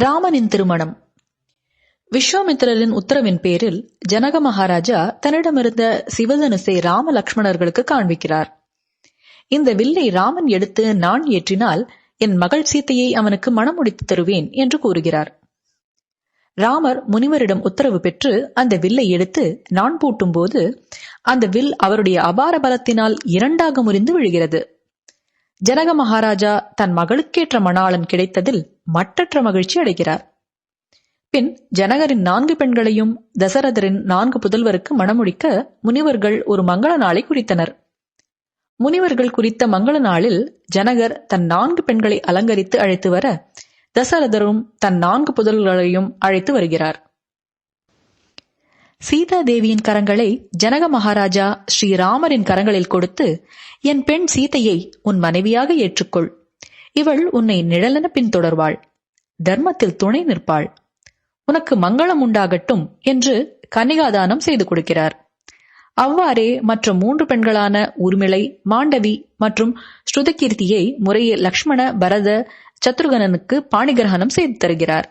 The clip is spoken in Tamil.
ராமனின் திருமணம். விஸ்வாமித்திரரின் உத்தரவின் பேரில் ஜனக மகாராஜா தன்னிடமிருந்த சிவதனுசை ராம லக்ஷ்மணர்களுக்கு காண்பிக்கிறார். இந்த வில்லை ராமன் எடுத்து நான் ஏற்றினால் என் மகள் சீத்தையை அவனுக்கு மணமுடித்து தருவேன் என்று கூறுகிறார். ராமர் முனிவரிடம் உத்தரவு பெற்று அந்த வில்லை எடுத்து நான் பூட்டும் போது அந்த வில் அவருடைய அபார பலத்தினால் இரண்டாக முறிந்து விழுகிறது. ஜனக மகாராஜா தன் மகளுக்கேற்ற மணாளன் கிடைத்ததில் மட்டற்ற மகிழ்ச்சி அடைகிறார். பின் ஜனகரின் 4 பெண்களையும் தசரதரின் 4 புதல்வருக்கு மணமுடிக்க முனிவர்கள் ஒரு மங்கள நாளை குறித்தனர். முனிவர்கள் குறித்த மங்கள நாளில் ஜனகர் தன் 4 பெண்களை அலங்கரித்து அழைத்து வர தசரதரும் தன் 4 புதல்வர்களையும் அழைத்து வருகிறார். சீதா தேவியின் கரங்களை ஜனக மகாராஜா ஸ்ரீராமரின் கரங்களில் கொடுத்து, என் பெண் சீதையை உன் மனைவியாக ஏற்றுக்கொள். இவள் உன்னை நிழலென பின்தொடர்வாள், தர்மத்தில் துணை நிற்பாள், உனக்கு மங்களம் உண்டாகட்டும் என்று கன்னிகாதானம் செய்து கொடுக்கிறார். அவ்வாறே மற்ற 3 பெண்களான ஊர்மிளை, மாண்டவி மற்றும் ஸ்ருதகீர்த்தியை முறையே லக்ஷ்மண, பரத, சத்ருகனனுக்கு பாணிகிரகணம் செய்து தருகிறார்.